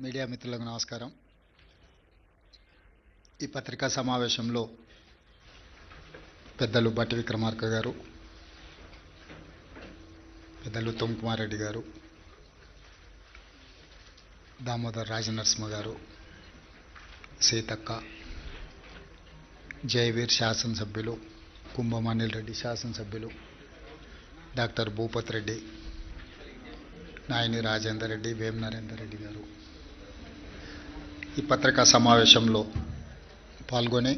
Media మిత్రులకు నమస్కారం. ఈ పత్రికా సమావేశంలో పెద్దలు బట్టి విక్రమార్క గారు, పెద్దలు తొంకుమార్ రెడ్డి గారు, దామోదర్ రాజనరసింహ గారు, సీతక్క, జయవీర్ శాసనసభ్యులు, కుంభమణిల్ రెడ్డి శాసనసభ్యులు, డాక్టర్ భూపత్ రెడ్డి, నాయని రాజేందర్ రెడ్డి, వేం నరేందర్ రెడ్డి గారు ఈ పత్రికా సమావేశంలో పాల్గొని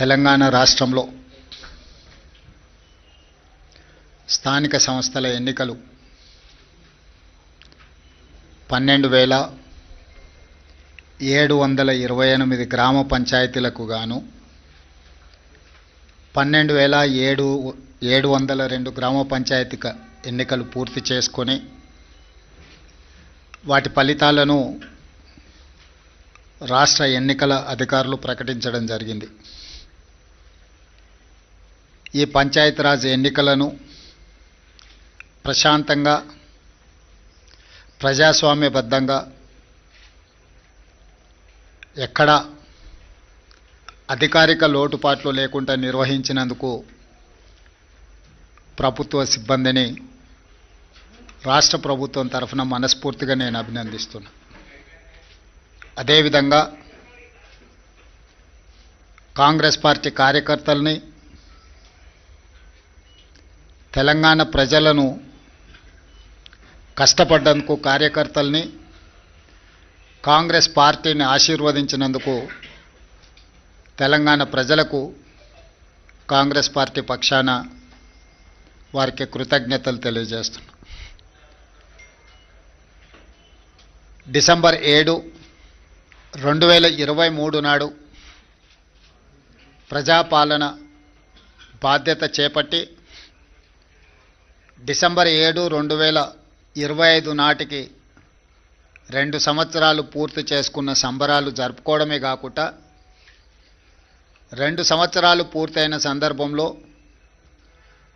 తెలంగాణ రాష్ట్రంలో స్థానిక సంస్థల ఎన్నికలు 12,728 గ్రామ పంచాయతీలకు గాను 12,702 గ్రామ పంచాయతీ ఎన్నికలు పూర్తి చేసుకొని వాటి ఫలితాలను రాష్ట్ర ఎన్నికల అధికారులు ప్రకటించడం జరిగింది. ఈ పంచాయతీరాజ్ ఎన్నికలను ప్రశాంతంగా, ప్రజాస్వామ్యబద్ధంగా, ఎక్కడ అధికారిక లోటుపాట్లు లేకుండా నిర్వహించినందుకు ప్రభుత్వ సిబ్బందిని రాష్ట్ర ప్రభుత్వం తరఫున మనస్ఫూర్తిగా నేను అభినందిస్తున్నా. అదేవిధంగా కాంగ్రెస్ పార్టీ కార్యకర్తల్ని, తెలంగాణ ప్రజలను కష్టపడ్డందుకు కార్యకర్తల్ని, కాంగ్రెస్ పార్టీని ఆశీర్వదించినందుకు తెలంగాణ ప్రజలకు కాంగ్రెస్ పార్టీ పక్షాన వారికి కృతజ్ఞతలు తెలియజేస్తున్నాను. డిసెంబర్ 7, 2023 నాడు ప్రజాపాలన బాధ్యత చేపట్టి డిసెంబర్ 7, 2025 నాటికి 2 సంవత్సరాలు పూర్తి చేసుకున్న సంబరాలు జరుపుకోవడమే కాకుండా 2 సంవత్సరాలు పూర్తయిన సందర్భంలో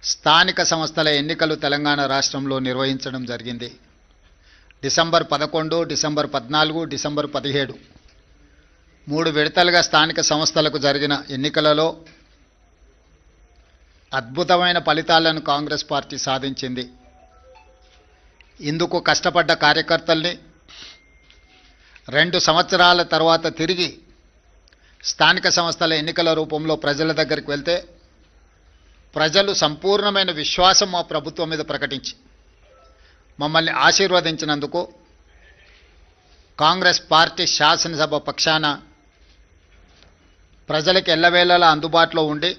స్థానిక సంస్థల ఎన్నికలు తెలంగాణ రాష్ట్రంలో నిర్వహించడం జరిగింది. డిసెంబర్ 11, డిసెంబర్ 14, డిసెంబర్ 17 3 విడతలుగా స్థానిక సంస్థలకు జరిగిన ఎన్నికలలో అద్భుతమైన ఫలితాలను కాంగ్రెస్ పార్టీ సాధించింది. ఇందుకు కష్టపడ్డ కార్యకర్తల్ని 2 సంవత్సరాల తర్వాత తిరిగి స్థానిక సంస్థల ఎన్నికల రూపంలో ప్రజల దగ్గరికి వెళ్తే ప్రజలు సంపూర్ణమైన విశ్వాసం మా ప్రభుత్వం మీద ప్రకటించి మమ్మల్ని ఆశీర్వదించినందుకు కాంగ్రెస్ పార్టీ శాసనసభ పక్షాన ప్రజలకు ఎల్లవేళలా అందుబాటులో ఉండి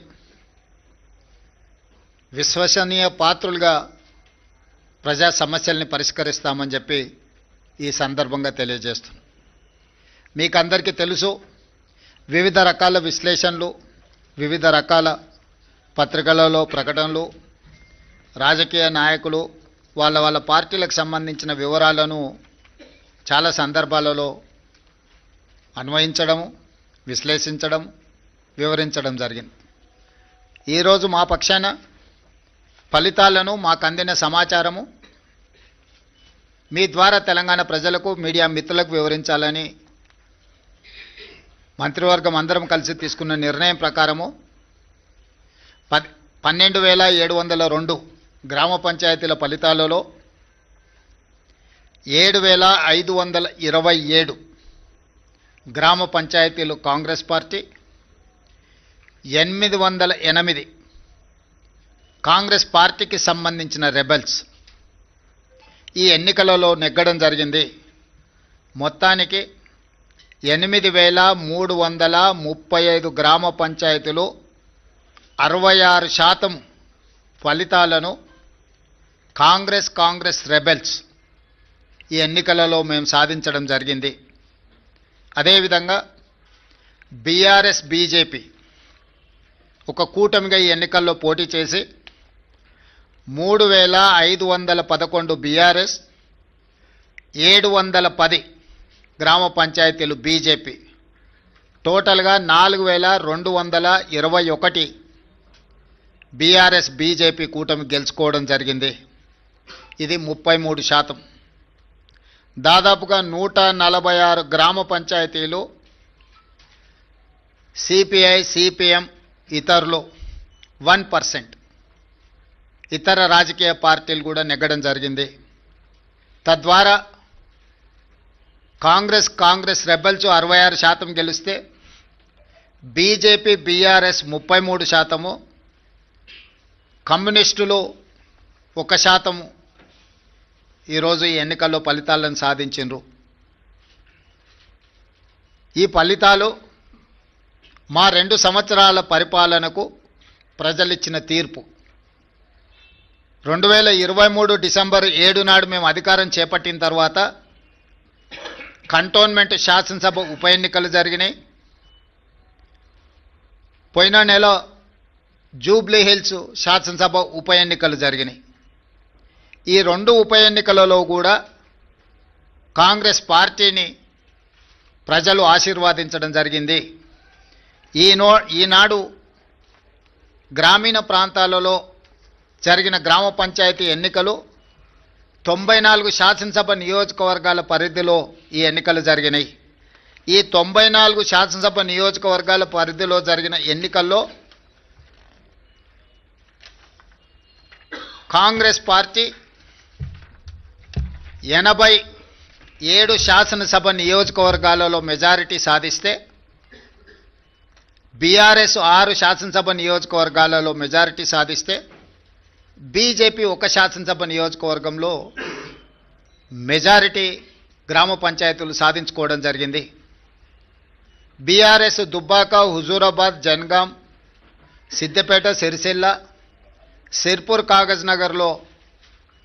విశ్వసనీయ పాత్రులుగా ప్రజా సమస్యల్ని పరిష్కరిస్తామని చెప్పి ఈ సందర్భంగా తెలియజేస్తున్నాను. మీకు అందరికీ తెలుసు, వివిధ రకాల విశ్లేషణలు, వివిధ రకాల పత్రికలలో ప్రకటనలు, రాజకీయ నాయకులు వాళ్ళ పార్టీలకు సంబంధించిన వివరాలను చాలా సందర్భాలలో అన్వయించడం, విశ్లేషించడం, వివరించడం జరిగింది. ఈరోజు మా పక్షాన ఫలితాలను, మాకు అందిన సమాచారము మీ ద్వారా తెలంగాణ ప్రజలకు, మీడియా మిత్రులకు వివరించాలని మంత్రివర్గం అందరం కలిసి తీసుకున్న నిర్ణయం ప్రకారము 12,702 గ్రామ పంచాయతీల ఫలితాలలో 7,527 గ్రామ పంచాయతీలు కాంగ్రెస్ పార్టీ, 808 కాంగ్రెస్ పార్టీకి సంబంధించిన రెబెల్స్ ఈ ఎన్నికలలో నెగ్గడం జరిగింది. మొత్తానికి 8,335 గ్రామ పంచాయతీలు 66% ఫలితాలను కాంగ్రెస్ రెబెల్స్ ఈ ఎన్నికలలో మేము సాధించడం జరిగింది. అదేవిధంగా బీఆర్ఎస్, బీజేపీ ఒక కూటమిగా ఈ ఎన్నికల్లో పోటీ చేసి 3,511 బీఆర్ఎస్, 710 గ్రామ పంచాయతీలు బీజేపీ, టోటల్గా 4,221 బీఆర్ఎస్ బీజేపీ కూటమి గెలుచుకోవడం జరిగింది. ఇది 33%. దాదాపుగా 146 గ్రామ పంచాయతీలు సిపిఐ సిపిఎం ఇతరులు 1%, ఇతర రాజకీయ పార్టీలు కూడా నెగ్గడం జరిగింది. తద్వారా కాంగ్రెస్ రెబల్స్ 66% గెలిస్తే బీజేపీ బీఆర్ఎస్ 33%, కమ్యూనిస్టులు 1% ఈరోజు ఈ ఎన్నికల్లో ఫలితాలను సాధించిండ్రు. ఈ ఫలితాలు మా 2 సంవత్సరాల పరిపాలనకు ప్రజలిచ్చిన తీర్పు. 2023 డిసెంబర్ 7 నాడు మేము అధికారం చేపట్టిన తర్వాత కంటోన్మెంట్ శాసనసభ ఉప ఎన్నికలు జరిగినాయి. పోయిన నెల జూబ్లీ హిల్స్ శాసనసభ ఉప ఎన్నికలు జరిగినాయి. ఈ 2 ఉప ఎన్నికలలో కూడా కాంగ్రెస్ పార్టీని ప్రజలు ఆశీర్వాదించడం జరిగింది. ఈనాడు గ్రామీణ ప్రాంతాలలో జరిగిన గ్రామ పంచాయతీ ఎన్నికలు 94 శాసనసభ నియోజకవర్గాల పరిధిలో ఈ ఎన్నికలు జరిగినాయి. ఈ 94 శాసనసభ నియోజకవర్గాల పరిధిలో జరిగిన ఎన్నికల్లో కాంగ్రెస్ పార్టీ 87 శాసనసభ నియోజకవర్గాలలో మెజారిటీ సాధిస్తే బీఆర్ఎస్ 6 శాసనసభ నియోజకవర్గాలలో మెజారిటీ సాధిస్తే బీజేపీ 1 శాసనసభ నియోజకవర్గంలో మెజారిటీ గ్రామ పంచాయతీలు సాధించుకోవడం జరిగింది. బీఆర్ఎస్ దుబ్బాక, హుజూరాబాద్, జనగాం, సిద్దిపేట, సిరిసిల్ల, సిర్పూర్, కాగజ్ నగర్లో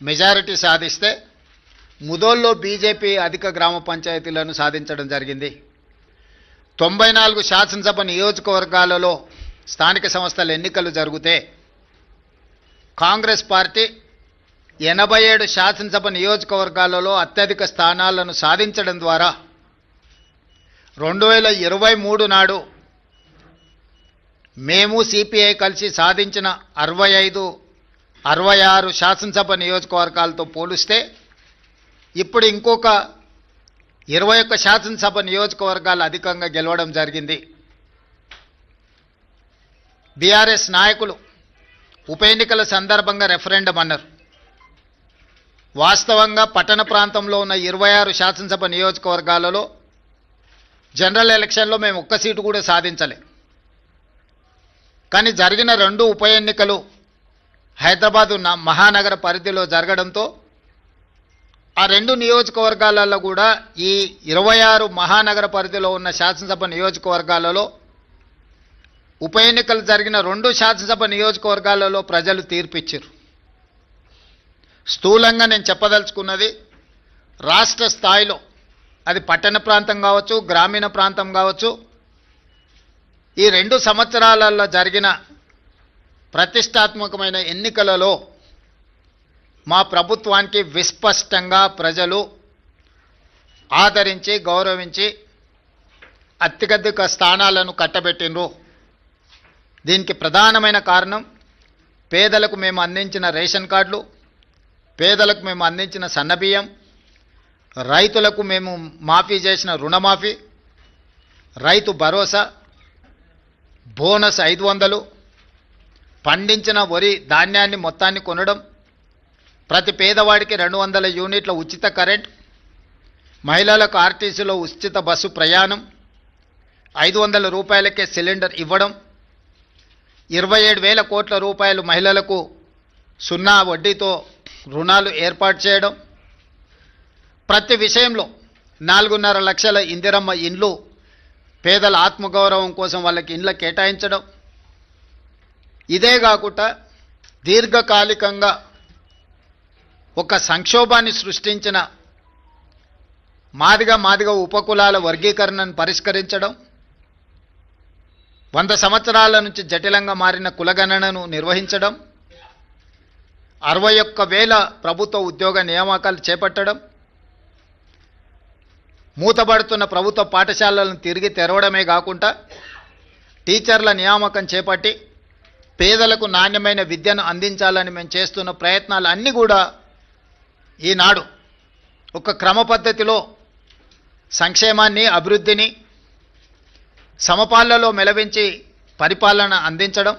మెజారిటీ సాధిస్తే ముదోల్లో బీజేపీ అధిక గ్రామ పంచాయతీలను సాధించడం జరిగింది. 94 శాసనసభ నియోజకవర్గాలలో స్థానిక సంస్థల ఎన్నికలు జరిగితే కాంగ్రెస్ పార్టీ 87 శాసనసభ నియోజకవర్గాలలో అత్యధిక స్థానాలను సాధించడం ద్వారా 2023 నాడు మేము సిపిఐ కలిసి సాధించిన 65-66 శాసనసభ నియోజకవర్గాలతో పోలిస్తే ఇప్పుడు ఇంకొక 21 శాసనసభ నియోజకవర్గాలు అధికంగా గెలవడం జరిగింది. బీఆర్ఎస్ నాయకులు ఉప ఎన్నికల సందర్భంగా రెఫరెండం అన్నారు. వాస్తవంగా పట్టణ ప్రాంతంలో ఉన్న 26 శాసనసభ నియోజకవర్గాలలో జనరల్ ఎలక్షన్లో మేము 1 సీటు కూడా సాధించలే. కానీ జరిగిన 2 ఉప ఎన్నికలు హైదరాబాదు మహానగర పరిధిలో జరగడంతో ఆ 2 నియోజకవర్గాలలో కూడా ఈ 26 మహానగర పరిధిలో ఉన్న శాసనసభ నియోజకవర్గాలలో ఉప ఎన్నికలు జరిగిన 2 శాసనసభ నియోజకవర్గాలలో ప్రజలు తీర్పిచ్చారు. స్థూలంగా నేను చెప్పదలుచుకున్నది, రాష్ట్ర స్థాయిలో అది పట్టణ ప్రాంతం కావచ్చు, గ్రామీణ ప్రాంతం కావచ్చు, ఈ 2 సంవత్సరాలలో జరిగిన ప్రతిష్టాత్మకమైన ఎన్నికలలో మా ప్రభుత్వానికి విస్పష్టంగా ప్రజలు ఆదరించి గౌరవించి అత్యధిక స్థానాలను కట్టబెట్టినరు. దీనికి ప్రధానమైన కారణం పేదలకు మేము అందించిన రేషన్ కార్డులు, పేదలకు మేము అందించిన సన్నబియ్యం, రైతులకు మేము మాఫీ చేసిన రుణమాఫీ, రైతు భరోసా, బోనస్ 500, పండించిన వరి ధాన్యాన్ని మొత్తాన్ని కొనడం, ప్రతి పేదవాడికి 200 యూనిట్ల ఉచిత కరెంట్, మహిళలకు ఆర్టీసీలో ఉచిత బస్సు ప్రయాణం, 500 రూపాయలకే సిలిండర్ ఇవ్వడం, 27,000 కోట్ల రూపాయలు మహిళలకు 0 వడ్డీతో రుణాలు ఏర్పాటు చేయడం, ప్రతి విషయంలో 4.5 లక్షల ఇందిరమ్మ ఇండ్లు పేదల ఆత్మగౌరవం కోసం వాళ్ళకి ఇండ్ల కేటాయించడం. ఇదే కాకుండా దీర్ఘకాలికంగా ఒక సంక్షోభాన్ని సృష్టించిన మాదిగ ఉపకులాల వర్గీకరణను పరిష్కరించడం, 100 సంవత్సరాల నుంచి జటిలంగా మారిన కులగణనను నిర్వహించడం, 61,000 ప్రభుత్వ ఉద్యోగ నియామకాలు చేపట్టడం, మూతబడుతున్న ప్రభుత్వ పాఠశాలలను తిరిగి తెరవడమే కాకుండా టీచర్ల నియామకం చేపట్టి పేదలకు నాణ్యమైన విద్యను అందించాలని మేము చేస్తున్న ప్రయత్నాలు అన్నీ కూడా ఈనాడు ఒక క్రమ పద్ధతిలో సంక్షేమాన్ని, అభివృద్ధిని సమపాళ్లలో మెలవించి పరిపాలన అందించడం,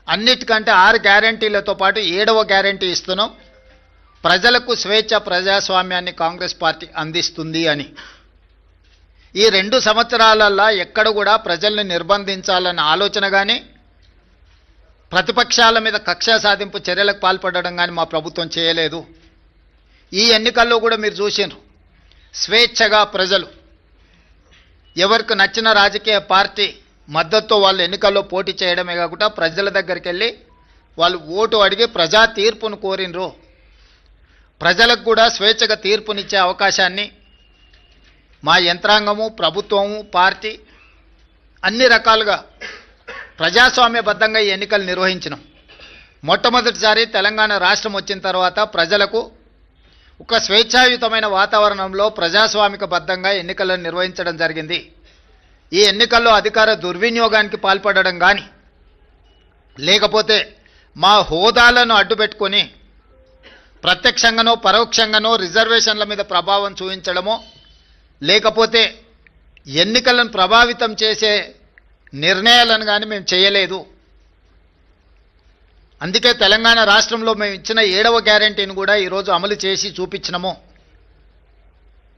అన్నిటికంటే 6 గ్యారంటీలతో పాటు 7వ గ్యారంటీ ఇస్తున్నాం, ప్రజలకు స్వేచ్ఛ, ప్రజాస్వామ్యాన్ని కాంగ్రెస్ పార్టీ అందిస్తుంది అని. ఈ 2 సంవత్సరాలల్లో ఎక్కడ కూడా ప్రజల్ని నిర్బంధించాలన్న ఆలోచన కానీ, ప్రతిపక్షాల మీద కక్ష సాధింపు చర్యలకు పాల్పడడం కానీ మా ప్రభుత్వం చేయలేదు. ఈ ఎన్నికల్లో కూడా మీరు చూసినారు, స్వేచ్ఛగా ప్రజలు ఎవరికి నచ్చిన రాజకీయ పార్టీ మద్దతుతో వాళ్ళు ఎన్నికల్లో పోటీ చేయడమే కాకుండా ప్రజల దగ్గరికి వెళ్ళి వాళ్ళు ఓటు అడిగి ప్రజా తీర్పును కోరినరు. ప్రజలకు కూడా స్వేచ్ఛగా తీర్పునిచ్చే అవకాశాన్ని మా యంత్రాంగము, ప్రభుత్వము, పార్టీ అన్ని రకాలుగా ప్రజాస్వామ్యబద్ధంగా ఈ ఎన్నికలు నిర్వహించినాం. మొట్టమొదటిసారి తెలంగాణ రాష్ట్రం వచ్చిన తర్వాత ప్రజలకు ఒక స్వేచ్ఛాయుతమైన వాతావరణంలో ప్రజాస్వామికబద్ధంగా ఎన్నికలను నిర్వహించడం జరిగింది. ఈ ఎన్నికల్లో అధికార దుర్వినియోగానికి పాల్పడడం కానీ, లేకపోతే మా హోదాలను అడ్డుపెట్టుకొని ప్రత్యక్షంగానో పరోక్షంగానో రిజర్వేషన్ల మీద ప్రభావం చూపించడమో, లేకపోతే ఎన్నికలను ప్రభావితం చేసే నిర్ణయాలను కానీ మేము చేయలేదు. అందుకే తెలంగాణ రాష్ట్రంలో మేము ఇచ్చిన 7వ గ్యారంటీని కూడా ఈరోజు అమలు చేసి చూపించినాము.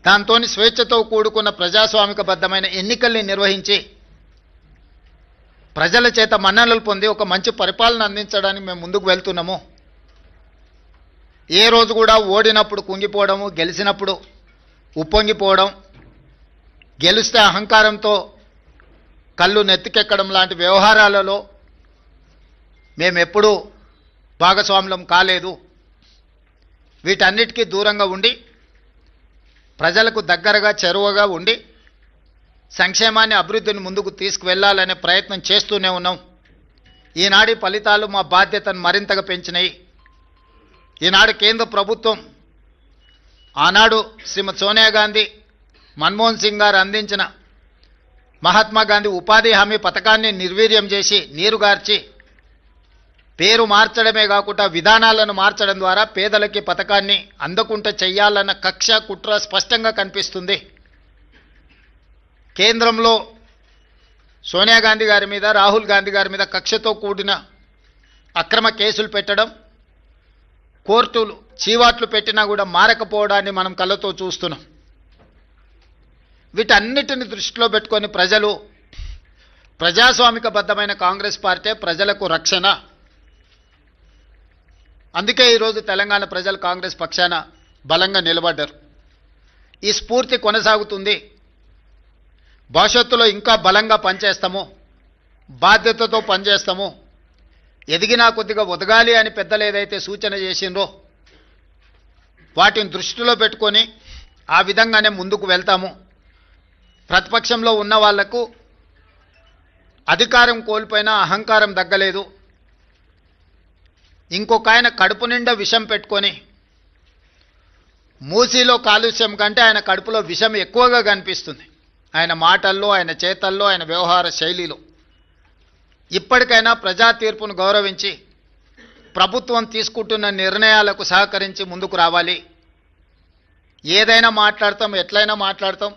దాంతో స్వేచ్ఛతో కూడుకున్న ప్రజాస్వామికబద్ధమైన ఎన్నికల్ని నిర్వహించి ప్రజల చేత మన్ననలు పొంది ఒక మంచి పరిపాలన అందించడానికి మేము ముందుకు వెళ్తున్నాము. ఏ రోజు కూడా ఓడినప్పుడు కుంగిపోవడము, గెలిచినప్పుడు ఉప్పొంగిపోవడం, గెలిస్తే అహంకారంతో కళ్ళు నెత్తికెక్కడం లాంటి వ్యవహారాలలో మేమెప్పుడూ భాగస్వాములం కాలేదు. వీటన్నిటికీ దూరంగా ఉండి ప్రజలకు దగ్గరగా, చెరువగా ఉండి సంక్షేమాన్ని, అభివృద్ధిని ముందుకు తీసుకువెళ్లాలనే ప్రయత్నం చేస్తూనే ఉన్నాం. ఈనాటి ఫలితాలు మా బాధ్యతను మరింతగా పెంచినాయి. ఈనాడు కేంద్ర ప్రభుత్వం ఆనాడు శ్రీమతి సోనియా గాంధీ, మన్మోహన్ సింగ్ గారు అందించిన మహాత్మా గాంధీ ఉపాధి హామీ పథకాన్ని నిర్వీర్యం చేసి, నీరుగార్చి, పేరు మార్చడమే కాకుండా విధానాలను మార్చడం ద్వారా పేదలకి పథకాన్ని అందకుండా చెయ్యాలన్న కక్ష, కుట్ర స్పష్టంగా కనిపిస్తుంది. కేంద్రంలో సోనియా గాంధీ గారి మీద, రాహుల్ గాంధీ గారి మీద కక్షతో కూడిన అక్రమ కేసులు పెట్టడం, కోర్టులు చీవాట్లు పెట్టినా కూడా మారకపోవడాన్ని మనం కళ్ళతో చూస్తున్నాం. వీటన్నిటిని దృష్టిలో పెట్టుకొని ప్రజలు ప్రజాస్వామికబద్ధమైన కాంగ్రెస్ పార్టీ ప్రజలకు రక్షణ. అందుకే ఈరోజు తెలంగాణ ప్రజలు కాంగ్రెస్ పక్షాన బలంగా నిలబడ్డారు. ఈ స్ఫూర్తి కొనసాగుతుంది. భవిష్యత్తులో ఇంకా బలంగా పనిచేస్తాము, బాధ్యతతో పనిచేస్తాము. ఎదిగినా కొద్దిగా ఒదగాలి అని పెద్దలు ఏదైతే సూచన చేసిండ్రో వాటిని దృష్టిలో పెట్టుకొని ఆ విధంగానే ముందుకు వెళ్తాము. ప్రతిపక్షంలో ఉన్న వాళ్లకు అధికారం కోల్పోయినా అహంకారం దగ్గలేదు. ఇంకొక ఆయన కడుపు నిండా విషం పెట్టుకొని, మూసీలో కాలుష్యం కంటే ఆయన కడుపులో విషం ఎక్కువగా కనిపిస్తుంది, ఆయన మాటల్లో, ఆయన చేతల్లో, ఆయన వ్యవహార శైలిలో. ఇప్పటికైనా ప్రజా తీర్పును గౌరవించి ప్రభుత్వం తీసుకుంటున్న నిర్ణయాలకు సహకరించి ముందుకు రావాలి. ఏదైనా మాట్లాడతాం, ఎట్లయినా మాట్లాడతాం.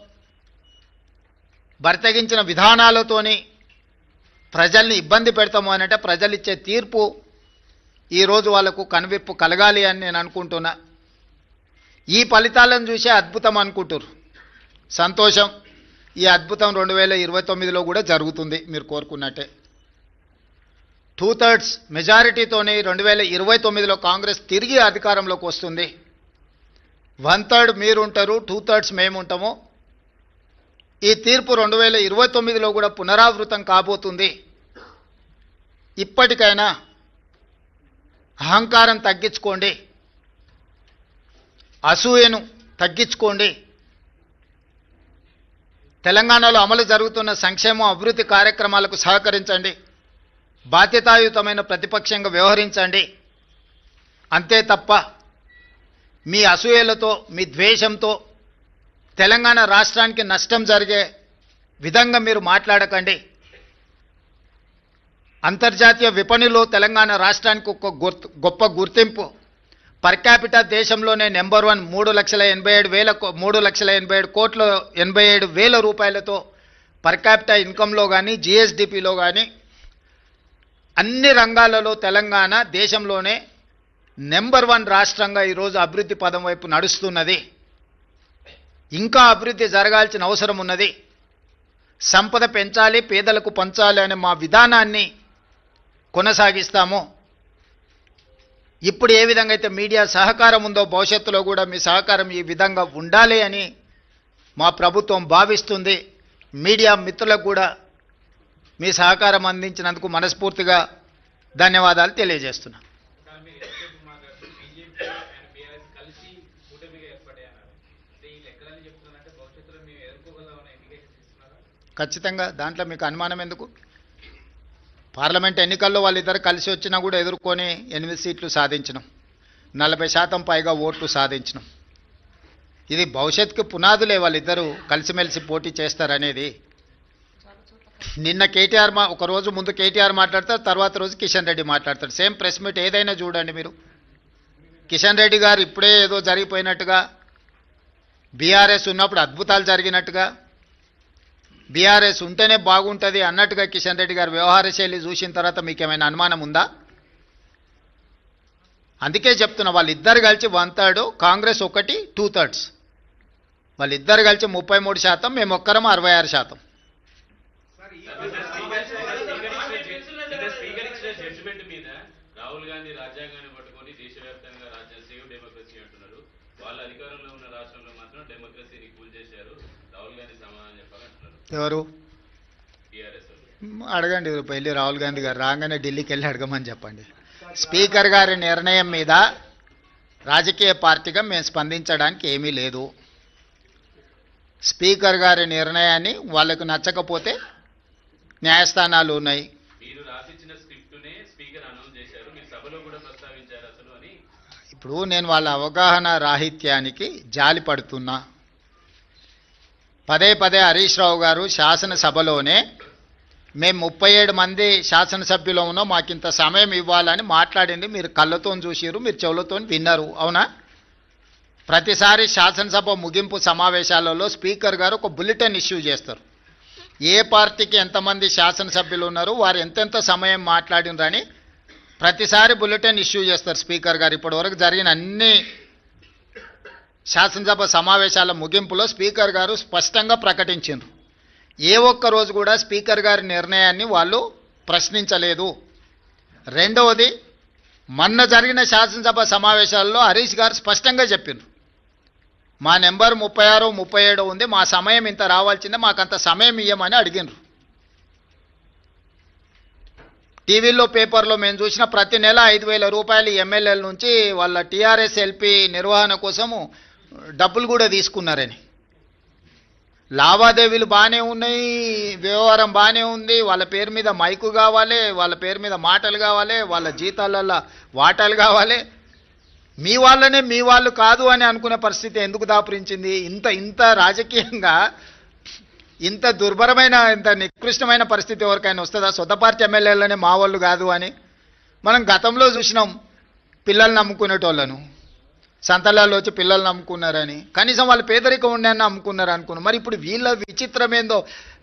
బరితెగించిన విధానాలతోని ప్రజల్ని ఇబ్బంది పెడతాము అనంటే ప్రజలు ఇచ్చే తీర్పు ఈరోజు వాళ్లకు కనువిప్పు కలగాలి అని నేను అనుకుంటున్నా. ఈ ఫలితాలను చూసే అద్భుతం అనుకుంటారు. సంతోషం. ఈ అద్భుతం 2029లో కూడా జరుగుతుంది మీరు కోరుకున్నట్టే. 2/3 మెజారిటీతోని 2029లో కాంగ్రెస్ తిరిగి అధికారంలోకి వస్తుంది. 1/3 మీరుంటారు, 2/3 మేముంటాము. ఈ తీర్పు 2029లో కూడా పునరావృతం కాబోతుంది. ఇప్పటికైనా అహంకారం తగ్గించుకోండి, అసూయను తగ్గించుకోండి. తెలంగాణలో అమలు జరుగుతున్న సంక్షేమ అభివృద్ధి కార్యక్రమాలకు సహకరించండి. బాధ్యతాయుతమైన ప్రతిపక్షంగా వ్యవహరించండి. అంతే తప్ప మీ అసూయలతో, మీ ద్వేషంతో తెలంగాణ రాష్ట్రానికి నష్టం జరిగే విధంగా మీరు మాట్లాడకండి. అంతర్జాతీయ విపణిలో తెలంగాణ రాష్ట్రానికి ఒక గొప్ప గుర్తింపు, పర్ క్యాపిటా దేశంలోనే నెంబర్ 1 3,87,000 రూపాయలతో పర్ క్యాపిటా ఇన్కంలో కానీ జిఎస్డిపిలో కానీ అన్ని రంగాలలో తెలంగాణ దేశంలోనే నెంబర్ 1 రాష్ట్రంగా ఈరోజు అభివృద్ధి పదం వైపు నడుస్తున్నది. ఇంకా అభివృద్ధి జరగాల్సిన అవసరం ఉన్నది. సంపద పెంచాలి, పేదలకు పంచాలి అనే మా విధానాన్ని కొనసాగిస్తాము. ఇప్పుడు ఏ విధంగా అయితే మీడియా సహకారం ఉందో భవిష్యత్తులో కూడా మీ సహకారం ఈ విధంగా ఉండాలి అని మా ప్రభుత్వం భావిస్తుంది. మీడియా మిత్రులకు కూడా మీ సహకారం అందించినందుకు మనస్ఫూర్తిగా ధన్యవాదాలు తెలియజేస్తున్నాను. ఖచ్చితంగా దాంట్లో మీకు అనుమానం ఎందుకు? పార్లమెంట్ ఎన్నికల్లో వాళ్ళిద్దరు కలిసి వచ్చినా కూడా ఎదుర్కొని 8 సీట్లు సాధించినాం, 40% పైగా ఓట్లు సాధించినాం. ఇది భవిష్యత్తుకు పునాదులే వాళ్ళిద్దరూ కలిసిమెలిసి పోటీ చేస్తారనేది. నిన్న కేటీఆర్ ఒక రోజు ముందు కేటీఆర్ మాట్లాడతారు, తర్వాత రోజు కిషన్ రెడ్డి మాట్లాడతారు. సేమ్ ప్రెస్ మీట్ ఏదైనా చూడండి మీరు. కిషన్ రెడ్డి గారు ఇప్పుడే ఏదో జరిగిపోయినట్టుగా, బీఆర్ఎస్ ఉన్నప్పుడు అద్భుతాలు జరిగినట్టుగా, బీఆర్ఎస్ ఉంటేనే బాగుంటుంది అన్నట్టుగా కిషన్ రెడ్డి గారు వ్యవహార శైలి చూసిన తర్వాత మీకు ఏమైనా అనుమానం ఉందా? అందుకే చెప్తున్నా, వాళ్ళిద్దరు కలిసి 1/3, కాంగ్రెస్ ఒకటి 2/3. వాళ్ళిద్దరు కలిసి 33%, మేము ఒక్కరం 66%. రాహుల్ గాంధీ రాజ్యాంగాన్ని పట్టుకొని దేశవ్యాప్తంగా సేవ్ డెమోక్రసీ అంటున్నారు. వాళ్ళు అధికారంలో ఉన్న రాష్ట్రంలో మాత్రం డెమోక్రసీని కూల్ చేశారు. రాహుల్ గాంధీ సమాధానం చెప్పాలంటున్నారు. ఎవరు? టీఆర్ఎస్ అడగండి, వెళ్ళి రాహుల్ గాంధీ గారు రాగానే ఢిల్లీకి వెళ్ళి అడగమని చెప్పండి. స్పీకర్ గారి నిర్ణయం మీద రాజకీయ పార్టీగా మేము స్పందించడానికి ఏమీ లేదు. స్పీకర్ గారి నిర్ణయాన్ని వాళ్ళకు నచ్చకపోతే న్యాయస్థానాలు ఉన్నాయి. మీరు రాసిచ్చిన స్క్రిప్టునే స్పీకర్ అనౌన్స్ చేశారు, మీరు సభలో కూడా ప్రస్తావించారు అసలు అని. ఇప్పుడు నేను వాళ్ళ అవగాహన రాహిత్యానికి జాలి పడుతున్నా. పదే పదే హరీష్ రావు గారు శాసనసభలోనే మేము 37 మంది శాసనసభ్యులు ఉన్నాం, మాకింత సమయం ఇవ్వాలని మాట్లాడింది మీరు కళ్ళతో చూసిరు, మీరు చెవులతో విన్నారు, అవునా? ప్రతిసారి శాసనసభ ముగింపు సమావేశాలలో స్పీకర్ గారు ఒక బులెటిన్ ఇష్యూ చేస్తారు. ఏ పార్టీకి ఎంతమంది శాసనసభ్యులు ఉన్నారు, వారు ఎంతెంత సమయం మాట్లాడినరని ప్రతిసారి బులెటిన్ ఇష్యూ చేస్తారు స్పీకర్ గారు. ఇప్పటివరకు జరిగిన అన్ని శాసనసభ సమావేశాల ముగింపులో స్పీకర్ గారు స్పష్టంగా ప్రకటించారు. ఏ ఒక్క రోజు కూడా స్పీకర్ గారి నిర్ణయాన్ని వాళ్ళు ప్రశ్నించలేదు. రెండవది, మొన్న జరిగిన శాసనసభ సమావేశాల్లో హరీష్ గారు స్పష్టంగా చెప్పారు, మా నెంబర్ 36, 37 ఉంది, మా సమయం ఇంత రావాల్సిందే, మాకంత సమయం ఇవ్వమని అడిగినారు. టీవీలో పేపర్లో మేము చూసిన ప్రతి నెల 5,000 రూపాయలు ఎమ్మెల్యేల నుంచి వాళ్ళ టీఆర్ఎస్ ఎల్పీ నిర్వహణ కోసము డబ్బులు కూడా తీసుకున్నారని. లావాదేవీలు బాగానే ఉన్నాయి, వ్యవహారం బాగానే ఉంది, వాళ్ళ పేరు మీద మైకు కావాలి, వాళ్ళ పేరు మీద మాటలు కావాలి, వాళ్ళ జీతాలలో వాటాలు కావాలి. మీ వాళ్ళనే మీ వాళ్ళు కాదు అని అనుకునే పరిస్థితి ఎందుకు దాపురించింది? ఇంత రాజకీయంగా ఇంత దుర్భరమైన, ఇంత నికృష్టమైన పరిస్థితి ఎవరికైనా వస్తుందా? సొంత పార్టీ ఎమ్మెల్యేలనే మా వాళ్ళు కాదు అని. మనం గతంలో చూసినాం పిల్లల్ని నమ్ముకునేటోళ్ళను, సంతలాల్లో వచ్చి పిల్లల్ని నమ్ముకున్నారని. కనీసం వాళ్ళు పేదరికం ఉండని నమ్ముకున్నారు అనుకున్నాం. మరి ఇప్పుడు వీళ్ళ విచిత్రం ఏందో,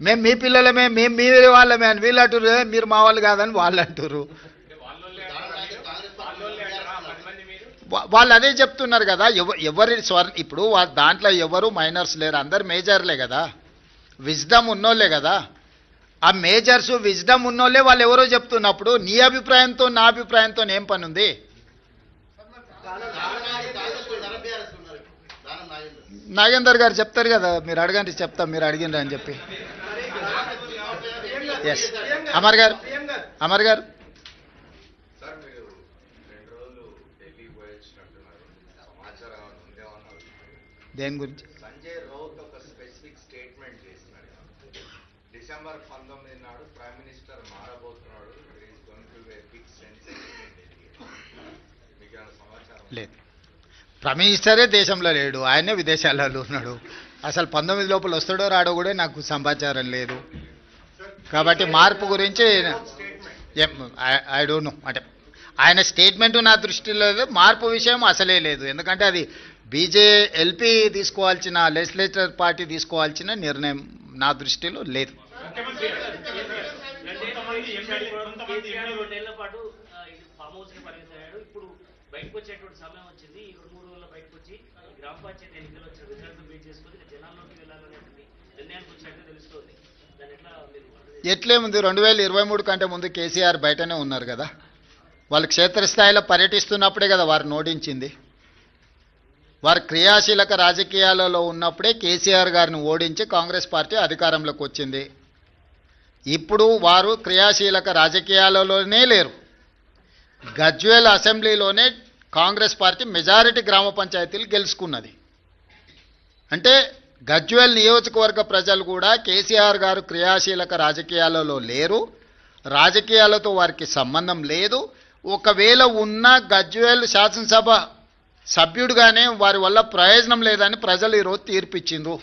మేము మీ పిల్లలమే, మేము మీ వాళ్ళమే అని వీళ్ళు అంటారు, మీరు మా వాళ్ళు కాదని వాళ్ళు అంటారు. వాళ్ళు అదే చెప్తున్నారు కదా. ఇప్పుడు దాంట్లో ఎవరు మైనర్స్ లేరు, అందరు మేజర్లే కదా, విజ్డమ్ ఉన్నోళ్ళే కదా. ఆ మేజర్స్ విజ్డమ్ ఉన్నోళ్ళే వాళ్ళు ఎవరో చెప్తున్నప్పుడు నీ అభిప్రాయంతో నా అభిప్రాయంతో ఏం పని ఉంది? నాగేందర్ గారు చెప్తారు కదా, మీరు అడగండి చెప్తాం, మీరు అడిగినరు అని చెప్పి. ఎస్ అమర్ గారు, అమర్ గారు దేని గురించి? సంజయ్ రౌత్ ఒక స్పెసిఫిక్ స్టేట్మెంట్ చేసినాడు. డిసెంబర్ 19 నాడు ప్రైమ్ మినిస్టర్ మారబోతున్నాడు, బిగ్ మీకు సమాచారం లేదు. ప్రైమ్ మినిస్టరే దేశంలో లేడు, ఆయనే విదేశాలలో ఉన్నాడు. అసలు 19 లోపల వస్తాడో రాడో కూడా నాకు సమాచారం లేదు. కాబట్టి మార్పు గురించి ఐ డోంట్ నో. అంటే ఆయన స్టేట్మెంటు నా దృష్టిలో లేదు, మార్పు విషయం అసలే లేదు. ఎందుకంటే అది ఎల్పీ తీసుకోవాల్సిన, లెజిస్లేచర్ పార్టీ తీసుకోవాల్సిన నిర్ణయం నా దృష్టిలో లేదు. రెండేళ్ల పాటు ఫామ్ హౌస్ కి పరిమితమయ్యాడు. ఇప్పుడు బయటకు వచ్చేటువంటి సమయం వచ్చింది. ఈ 2-3 రోజుల్లో బయటకు వచ్చి గ్రామ పంచాయతీ ఎన్నికలు వచ్చిన రిజల్ట్ బేస్ చేసుకుని జనాల్లోకి వెళ్ళాలనేటువంటి నిర్ణయానికి వచ్చినట్టు తెలుస్తోంది. దాని ఎట్లా మీరు ఎట్లేముంది, 2023 కంటే ముందు కేసీఆర్ బయటనే ఉన్నారు కదా. వాళ్ళు క్షేత్రస్థాయిలో పర్యటిస్తున్నప్పుడే కదా వారు ఓడించింది. వారు క్రియాశీలక రాజకీయాలలో ఉన్నప్పుడే కేసీఆర్ గారిని ఓడించి కాంగ్రెస్ పార్టీ అధికారంలోకి వచ్చింది. ఇప్పుడు వారు క్రియాశీలక రాజకీయాలలోనే లేరు. గజ్వేల్ అసెంబ్లీలోనే కాంగ్రెస్ పార్టీ మెజారిటీ గ్రామ పంచాయతీలు గెలుచుకున్నది. అంటే గజ్వేల్ నియోజకవర్గ ప్రజలు కూడా కేసీఆర్ గారు క్రియాశీలక రాజకీయాలలో లేరు, రాజకీయాలతో వారికి సంబంధం లేదు. ఒకవేళ ఉన్న గజ్వేల్ శాసనసభ సభ్యుడిగానే వారి వల్ల ప్రయోజనం లేదని ప్రజలు ఈరోజు తీర్పిచ్చిండ్రు.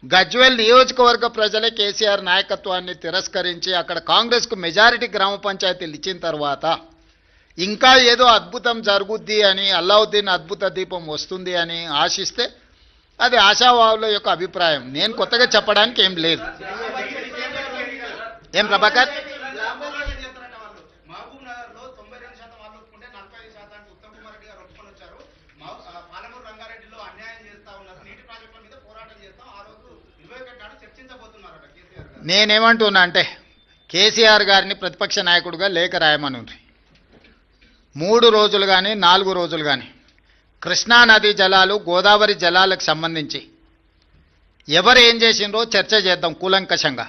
గజ్వేల్ నియోజకవర్గ ప్రజలే కేసీఆర్ నాయకత్వాన్ని తిరస్కరించి అక్కడ కాంగ్రెస్కు మెజారిటీ గ్రామ పంచాయతీలు ఇచ్చిన తర్వాత ఇంకా ఏదో అద్భుతం జరుగుద్ది అని, అల్లావుద్దీన్ అద్భుత దీపం వస్తుంది అని ఆశిస్తే అది ఆశావాహుల యొక్క అభిప్రాయం. నేను కొత్తగా చెప్పడానికి ఏం లేదు. ఏం ప్రభాకర్? నేనేమంటున్నా అంటే కేసీఆర్ గారిని ప్రతిపక్ష నాయకుడిగా లేఖ రాయమనుంది. 3 రోజులు కానీ 4 రోజులు కానీ కృష్ణానది జలాలు, గోదావరి జలాలకు సంబంధించి ఎవరు ఏం చేసిండ్రో చర్చ చేద్దాం కూలంకషంగా.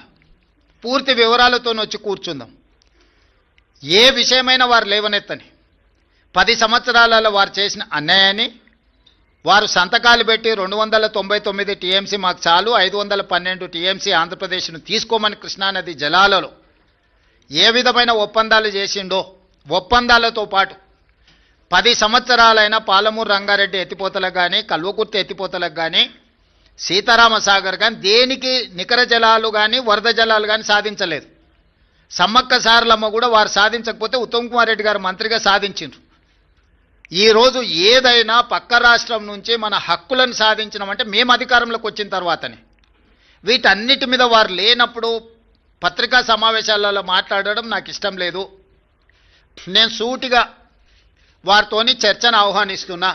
పూర్తి వివరాలతో వచ్చి కూర్చుందాం. ఏ విషయమైనా వారు లేవనెత్తని 10 సంవత్సరాలలో వారు చేసిన అన్యాయాన్ని, వారు సంతకాలు పెట్టి 299 టీఎంసీ మాకు చాలు, 512 టీఎంసీ ఆంధ్రప్రదేశ్ను తీసుకోమని కృష్ణానది జలాలలో ఏ విధమైన ఒప్పందాలు చేసిండో, ఒప్పందాలతో పాటు 10 సంవత్సరాలైన పాలమూరు రంగారెడ్డి ఎత్తిపోతలకు కానీ, కల్వకుర్తి ఎత్తిపోతలకు కానీ, సీతారామ సాగర్ కానీ దేనికి నికర జలాలు కానీ వరద జలాలు కానీ సాధించలేదు. సమ్మక్క సారలమ్మ కూడా వారు సాధించకపోతే ఉత్తమ్ కుమార్ రెడ్డి గారు మంత్రిగా సాధించిండ్రు. ఈరోజు ఏదైనా పక్క రాష్ట్రం నుంచి మన హక్కులను సాధించడం మేము అధికారంలోకి వచ్చిన తర్వాతనే. వీటన్నిటి మీద వారు లేనప్పుడు పత్రికా సమావేశాలలో మాట్లాడడం నాకు ఇష్టం లేదు. నేను సూటిగా వారితోని చర్చను ఆహ్వానిస్తున్నా.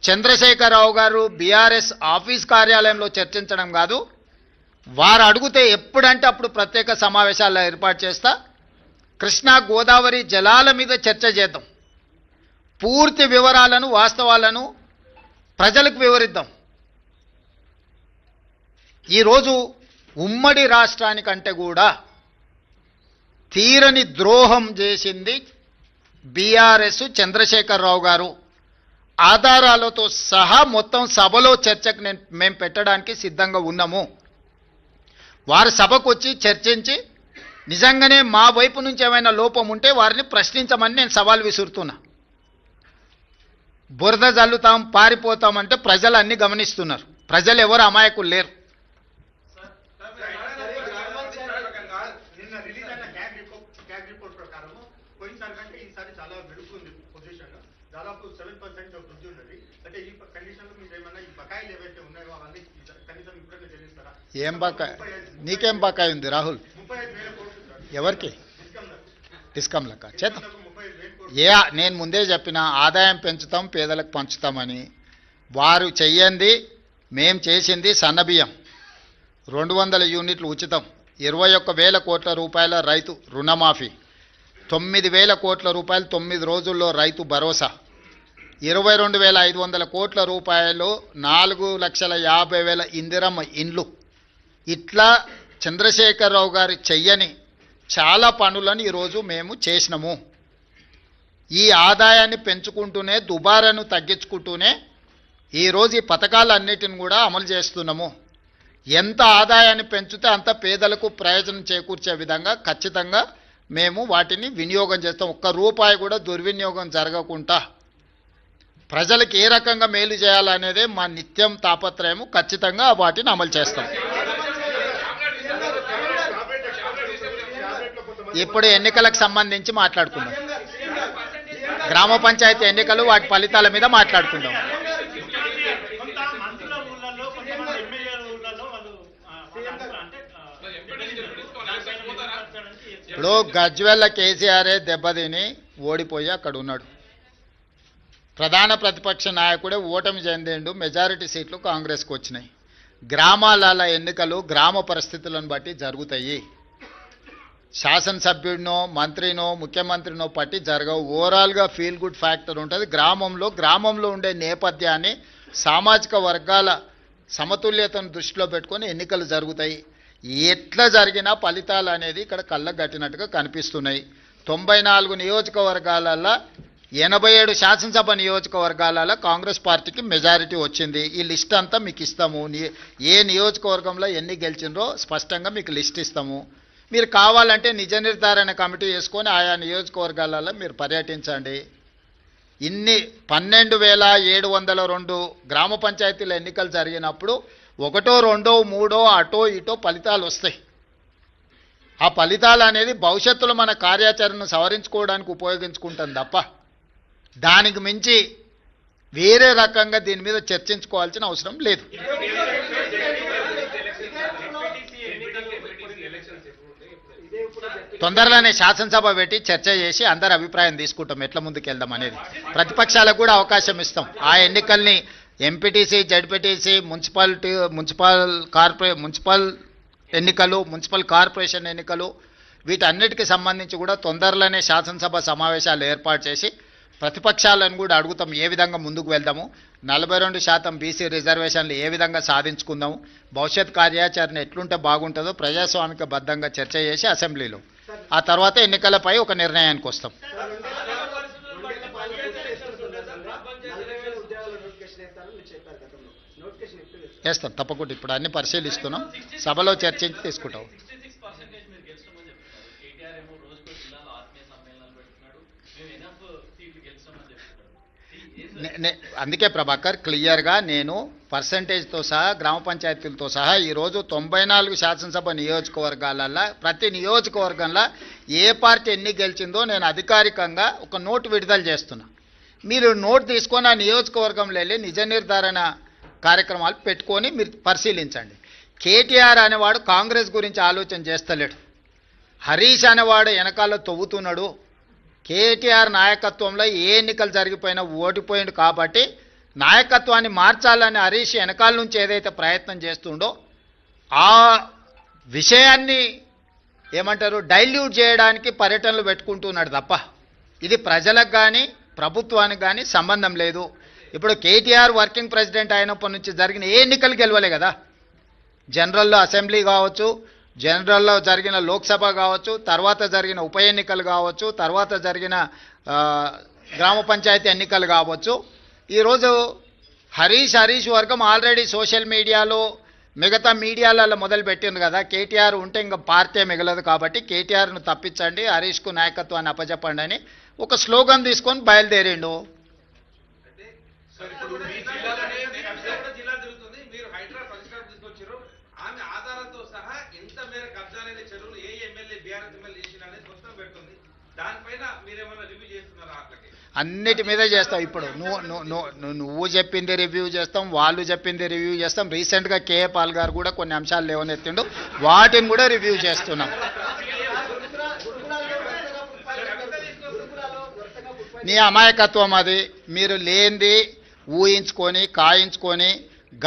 చంద్రశేఖరరావు గారు బీఆర్ఎస్ ఆఫీస్ కార్యాలయంలో చర్చించడం కాదు, వారు అడిగితే ఎప్పుడంటే అప్పుడు ప్రత్యేక సమావేశాలు ఏర్పాటు చేస్తా. కృష్ణా గోదావరి జలాల మీద చర్చ చేద్దాం. పూర్తి వివరాలను, వాస్తవాలను ప్రజలకు వివరిద్దాం. ఈరోజు ఉమ్మడి రాష్ట్రానికంటే కూడా తీరని ద్రోహం చేసింది బీఆర్ఎస్, చంద్రశేఖరరావు గారు. ఆధారాలతో సహా మొత్తం సభలో చర్చకు మేము పెట్టడానికి సిద్ధంగా ఉన్నాము. వారి సభకు వచ్చి చర్చించి నిజంగానే మా వైపు నుంచి ఏమైనా లోపం ఉంటే వారిని ప్రశ్నించమని నేను సవాల్ విసురుతున్నా. బురద జల్లుతాం, పారిపోతామంటే ప్రజలు అన్ని గమనిస్తున్నారు. ప్రజలు ఎవరు అమాయకులు లేరు. ఏం బకాయి? నీకేం బకాయి ఉంది రాహుల్? ఎవరికి? డిస్కమ్లక చేద్దాం. నేను ముందే చెప్పిన ఆదాయం పెంచుతాం, పేదలకు పంచుతామని. వారు చెయ్యండి, మేం చేసింది సన్నబియ్యం 200 యూనిట్లు ఉచితం, 21,000 కోట్ల రూపాయల రైతు రుణమాఫీ, 9,000 కోట్ల రూపాయలు 9 రోజుల్లో రైతు భరోసా, 22,500 కోట్ల రూపాయలు 4,50,000 ఇందిరమ్మ ఇండ్లు. ఇట్లా చంద్రశేఖరరావు గారు చెయ్యని చాలా పనులను ఈరోజు మేము చేసినాము. ఈ ఆదాయాన్ని పెంచుకుంటూనే, దుబారాను తగ్గించుకుంటూనే ఈరోజు ఈ పథకాలన్నిటిని కూడా అమలు చేస్తున్నాము. ఎంత ఆదాయాన్ని పెంచితే అంత పేదలకు ప్రయోజనం చేకూర్చే విధంగా ఖచ్చితంగా మేము వాటిని వినియోగం చేస్తాం. ఒక్క రూపాయి కూడా దుర్వినియోగం జరగకుండా ప్రజలకు ఏ రకంగా మేలు చేయాలనేదే మా నిత్యం తాపత్రయము. ఖచ్చితంగా వాటిని అమలు చేస్తాం. ఇప్పుడు ఎన్నికలకు సంబంధించి మాట్లాడుకుందాం. గ్రామ పంచాయతీ ఎన్నికలు వాటి ఫలితాల మీద మాట్లాడుకుందాం. కొంత మంత్రుల ఊళ్ళల్లో కొంతమంది ఎమ్మెల్యేల ఊళ్ళల్లో వాళ్ళు అంటే ఇప్పుడు గజ్వెల్ల కేసీఆరే దెబ్బతిని ఓడిపోయి అక్కడ ఉన్నాడు. ప్రధాన ప్రతిపక్ష నాయకుడే ఓటమి చెందిండు. మెజారిటీ సీట్లు కాంగ్రెస్కి వచ్చినాయి. గ్రామాల ఎన్నికలు గ్రామ పరిస్థితులను బట్టి జరుగుతాయి. శాసనసభ్యుడినో మంత్రినో ముఖ్యమంత్రినో పట్టి జరగవు. ఓవరాల్గా ఫీల్ గుడ్ ఫ్యాక్టర్ ఉంటుంది. గ్రామంలో ఉండే నేపథ్యాన్ని సామాజిక వర్గాల సమతుల్యతను దృష్టిలో పెట్టుకొని ఎన్నికలు జరుగుతాయి. ఎట్లా జరిగినా ఫలితాలు అనేది ఇక్కడ కళ్ళకు కట్టినట్టుగా కనిపిస్తున్నాయి. 94 నియోజకవర్గాలలో 87 శాసనసభ నియోజకవర్గాలలో కాంగ్రెస్ పార్టీకి మెజారిటీ వచ్చింది. ఈ లిస్ట్ అంతా మీకు ఇస్తాము. ఏ నియోజకవర్గంలో ఎన్ని గెలిచిండ్రో స్పష్టంగా మీకు లిస్ట్ ఇస్తాము. మీరు కావాలంటే నిజ నిర్ధారణ కమిటీ వేసుకొని ఆయా నియోజకవర్గాలలో మీరు పర్యటించండి. ఇన్ని 12,702 గ్రామ పంచాయతీల ఎన్నికలు జరిగినప్పుడు 1, 2, 3 అటో ఇటో ఫలితాలు వస్తాయి. ఆ ఫలితాలు అనేది భవిష్యత్తులో మన కార్యాచరణను సవరించుకోవడానికి ఉపయోగించుకుంటాం తప్ప దానికి మించి వేరే రకంగా దీని మీద చర్చించుకోవాల్సిన అవసరం లేదు. తొందరలోనే శాసనసభ పెట్టి చర్చ చేసి అందరి అభిప్రాయం తీసుకుంటాం ఎట్లా ముందుకు వెళ్దాం అనేది. ప్రతిపక్షాలకు కూడా అవకాశం ఇస్తాం. ఆ ఎన్నికల్ని ఎంపీటీసీ, జడ్పీటీసీ, మున్సిపల్ ఎన్నికలు, మున్సిపల్ కార్పొరేషన్ ఎన్నికలు వీటన్నిటికీ సంబంధించి కూడా తొందరలోనే శాసనసభ సమావేశాలు ఏర్పాటు చేసి ప్రతిపక్షాలను కూడా అడుగుతాం ఏ విధంగా ముందుకు వెళ్దాము, 42% బీసీ రిజర్వేషన్లు ఏ విధంగా సాధించుకుందాము, భవిష్యత్ కార్యాచరణ ఎట్లుంటే బాగుంటుందో ప్రజాస్వామికబద్ధంగా చర్చ చేసి అసెంబ్లీలో ఆ తర్వాత ఎన్నికలపై ఒక నిర్ణయానికి వస్తాం. చేస్తాం తప్పకుండా. ఇప్పుడు అన్ని పరిశీలిస్తున్నాం, సభలో చర్చించి తీసుకుంటాం. అందుకే ప్రభాకర్ క్లియర్గా నేను పర్సంటేజ్తో సహా గ్రామ పంచాయతీలతో సహా ఈరోజు 94 శాసనసభ నియోజకవర్గాలలో ప్రతి నియోజకవర్గంలో ఏ పార్టీ ఎన్ని గెలిచిందో నేను అధికారికంగా ఒక నోటు విడుదల చేస్తున్నా. మీరు నోటు తీసుకొని ఆ నియోజకవర్గంలో వెళ్ళి నిజ నిర్ధారణ కార్యక్రమాలు పెట్టుకొని మీరు పరిశీలించండి. కేటీఆర్ అనేవాడు కాంగ్రెస్ గురించి ఆలోచన చేస్తలేడు. హరీష్ అనేవాడు వెనకాల తవ్వుతున్నాడు. కేటీఆర్ నాయకత్వంలో ఏ ఎన్నికలు జరిగిపోయినా ఓడిపోయిండు కాబట్టి నాయకత్వాన్ని మార్చాలని హరీష్ వెనకాల నుంచి ఏదైతే ప్రయత్నం చేస్తుండో ఆ విషయాన్ని ఏమంటారు డైల్యూట్ చేయడానికి పర్యటనలు పెట్టుకుంటున్నాడు తప్ప ఇది ప్రజలకు కానీ ప్రభుత్వానికి కానీ సంబంధం లేదు. ఇప్పుడు కేటీఆర్ వర్కింగ్ ప్రెసిడెంట్ అయినప్పటి నుంచి జరిగిన ఏ ఎన్నికలు గెలవలే కదా. జనరల్లో అసెంబ్లీ కావచ్చు, జనరల్లో జరిగిన లోక్సభ కావచ్చు, తర్వాత జరిగిన ఉప ఎన్నికలు కావచ్చు, తర్వాత జరిగిన గ్రామ పంచాయతీ ఎన్నికలు కావచ్చు. ఈరోజు హరీష్ వర్గం ఆల్రెడీ సోషల్ మీడియాలో మిగతా మీడియాలలో మొదలుపెట్టింది కదా. కేటీఆర్ ఉంటే ఇంకా పార్టీ మిగలదు కాబట్టి కేటీఆర్ను తప్పించండి, హరీష్కు నాయకత్వాన్ని అప్పచెప్పండి అని ఒక స్లోగన్ తీసుకొని బయలుదేరిండు. అన్నిటి మీద చేస్తాం. ఇప్పుడు నువ్వు చెప్పింది రివ్యూ చేస్తాం, వాళ్ళు చెప్పింది రివ్యూ చేస్తాం. రీసెంట్గా కేఏ పాల్ గారు కూడా కొన్ని అంశాలు లేవనెత్తిండు, వాటిని కూడా రివ్యూ చేస్తున్నాం. నీ అమాయకత్వం అది. మీరు లేనిది ఊహించుకొని కాయించుకొని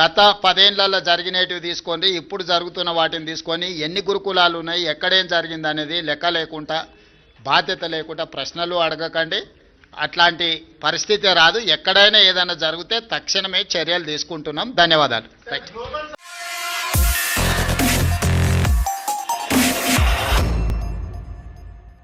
గత 10 ఏళ్లలో జరిగినవి తీసుకోండి, ఇప్పుడు జరుగుతున్న వాటిని తీసుకొని ఎన్ని గురుకులాలు ఉన్నాయి, ఎక్కడేం జరిగింది అనేది లెక్క లేకుండా బాధ్యత లేకుండా ప్రశ్నలు అడగకండి. అట్లాంటి పరిస్థితి రాదు. ఎక్కడైనా ఏదైనా జరిగితే తక్షణమే చర్యలు తీసుకుంటున్నాం. ధన్యవాదాలు. రైట్.